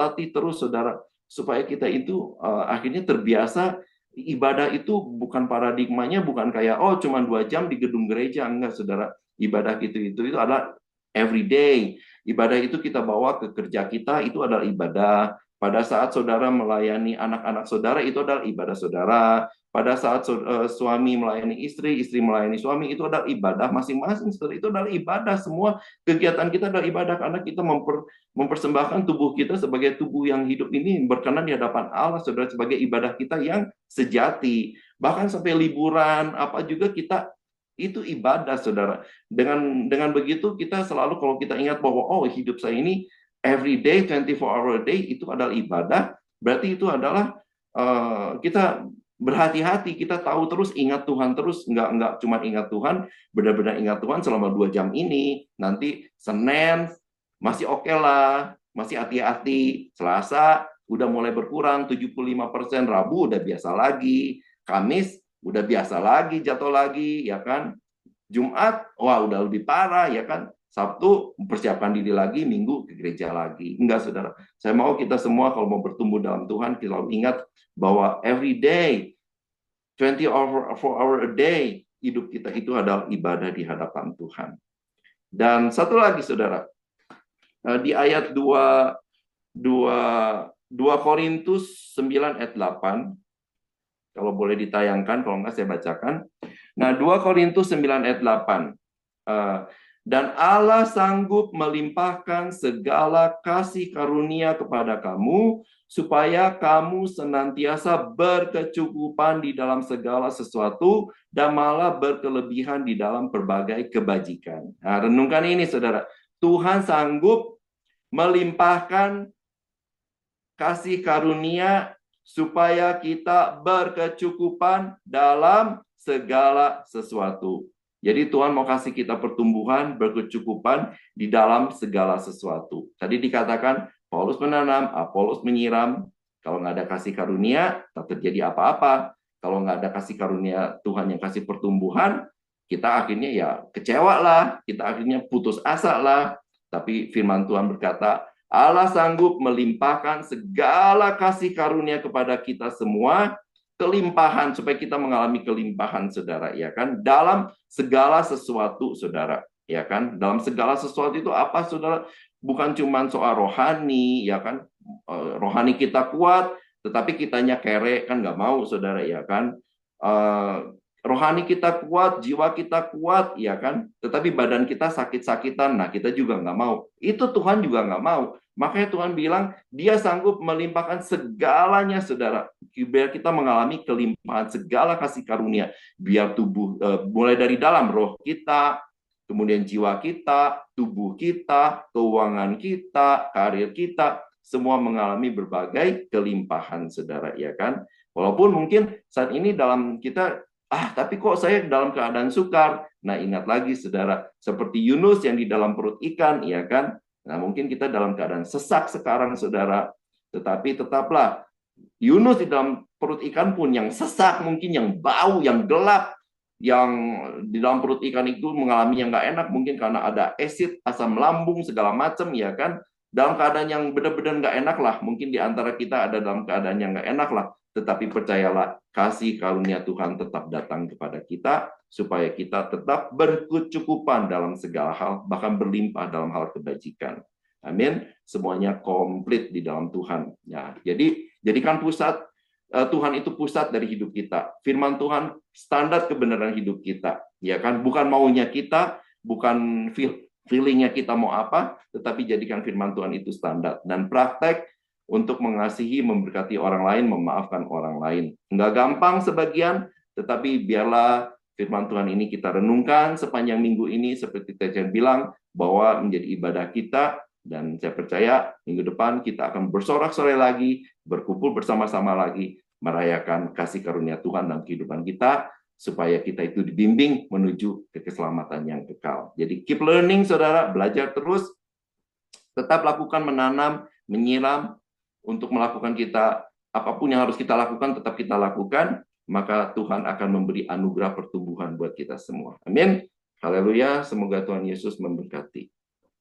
saudara, supaya kita itu akhirnya terbiasa. Ibadah itu bukan paradigmanya, bukan kayak oh cuma 2 jam di gedung gereja, enggak, saudara. Ibadah itu adalah everyday. Ibadah itu kita bawa ke kerja kita, itu adalah ibadah. Pada saat saudara melayani anak-anak saudara, itu adalah ibadah saudara. Pada saat suami melayani istri, istri melayani suami, itu adalah ibadah masing-masing, saudara. Itu adalah ibadah. Semua kegiatan kita adalah ibadah, karena kita mempersembahkan tubuh kita sebagai tubuh yang hidup ini berkenan di hadapan Allah, saudara, sebagai ibadah kita yang sejati. Bahkan sampai liburan apa juga kita itu ibadah, saudara. Dengan begitu kita selalu, kalau kita ingat bahwa oh hidup saya ini every day 24 hour a day itu adalah ibadah, berarti itu adalah kita berhati-hati, kita tahu terus, ingat Tuhan terus, nggak cuma ingat Tuhan, benar-benar ingat Tuhan selama 2 jam ini. Nanti Senin masih oke lah, masih hati-hati. Selasa udah mulai berkurang 75%, Rabu udah biasa lagi, Kamis udah biasa lagi, jatuh lagi, ya kan. Jumat, wah udah lebih parah, ya kan. Sabtu mempersiapkan diri lagi, Minggu ke gereja lagi. Enggak, saudara. Saya mau kita semua kalau mau bertumbuh dalam Tuhan, kita ingat bahwa every day, 24 hour a day, hidup kita itu adalah ibadah di hadapan Tuhan. Dan satu lagi, saudara, di ayat 2 Korintus 9 ayat 8, kalau boleh ditayangkan, kalau enggak saya bacakan. Nah, 2 Korintus 9 ayat 8. Dan Allah sanggup melimpahkan segala kasih karunia kepada kamu, supaya kamu senantiasa berkecukupan di dalam segala sesuatu, dan malah berkelebihan di dalam berbagai kebajikan. Nah, renungkan ini, saudara. Tuhan sanggup melimpahkan kasih karunia supaya kita berkecukupan dalam segala sesuatu. Jadi Tuhan mau kasih kita pertumbuhan, berkecukupan di dalam segala sesuatu. Tadi dikatakan Paulus menanam, Apolos menyiram. Kalau nggak ada kasih karunia, tak terjadi apa-apa. Kalau nggak ada kasih karunia Tuhan yang kasih pertumbuhan, kita akhirnya ya kecewa lah, kita akhirnya putus asa lah. Tapi firman Tuhan berkata, Allah sanggup melimpahkan segala kasih karunia kepada kita semua, kelimpahan, supaya kita mengalami kelimpahan, saudara, ya kan? Dalam segala sesuatu, saudara, ya kan? Dalam segala sesuatu itu apa, saudara? Bukan cuma soal rohani, ya kan? Rohani kita kuat, tetapi kitanya kere, kan nggak mau, saudara, ya kan? Eh, Rohani kita kuat, jiwa kita kuat, ya kan? Tetapi badan kita sakit-sakitan, nah kita juga nggak mau. Itu Tuhan juga nggak mau. Makanya Tuhan bilang, dia sanggup melimpahkan segalanya, saudara. Biar kita mengalami kelimpahan segala kasih karunia. Biar tubuh, mulai dari dalam roh kita, kemudian jiwa kita, tubuh kita, keuangan kita, karir kita, semua mengalami berbagai kelimpahan, saudara, ya kan? Walaupun mungkin saat ini dalam kita, tapi kok saya dalam keadaan sukar. Nah, ingat lagi, saudara, seperti Yunus yang di dalam perut ikan, ya kan? Nah, mungkin kita dalam keadaan sesak sekarang, saudara. Tetapi tetaplah, Yunus di dalam perut ikan pun yang sesak, mungkin yang bau, yang gelap, yang di dalam perut ikan itu mengalami yang nggak enak, mungkin karena ada asid, asam lambung, segala macam, ya kan? Dalam keadaan yang benar-benar nggak enak lah. Mungkin di antara kita ada dalam keadaan yang nggak enak lah. Tetapi percayalah, kasih karunia Tuhan tetap datang kepada kita, supaya kita tetap berkecukupan dalam segala hal, bahkan berlimpah dalam hal kebajikan. Amin. Semuanya komplit di dalam Tuhan. Ya, jadi jadikan pusat Tuhan itu pusat dari hidup kita. Firman Tuhan standar kebenaran hidup kita. Ya kan, bukan maunya kita, bukan feelingnya kita mau apa, tetapi jadikan firman Tuhan itu standar dan praktek untuk mengasihi, memberkati orang lain, memaafkan orang lain. Enggak gampang sebagian, tetapi biarlah firman Tuhan ini kita renungkan sepanjang minggu ini, seperti Tejan bilang, bahwa menjadi ibadah kita, dan saya percaya minggu depan kita akan bersorak-sorai lagi, berkumpul bersama-sama lagi, merayakan kasih karunia Tuhan dalam kehidupan kita, supaya kita itu dibimbing menuju ke keselamatan yang kekal. Jadi keep learning, saudara, belajar terus, tetap lakukan menanam, menyiram, untuk melakukan kita, apapun yang harus kita lakukan, tetap kita lakukan, maka Tuhan akan memberi anugerah pertumbuhan buat kita semua. Amin. Haleluya, semoga Tuhan Yesus memberkati.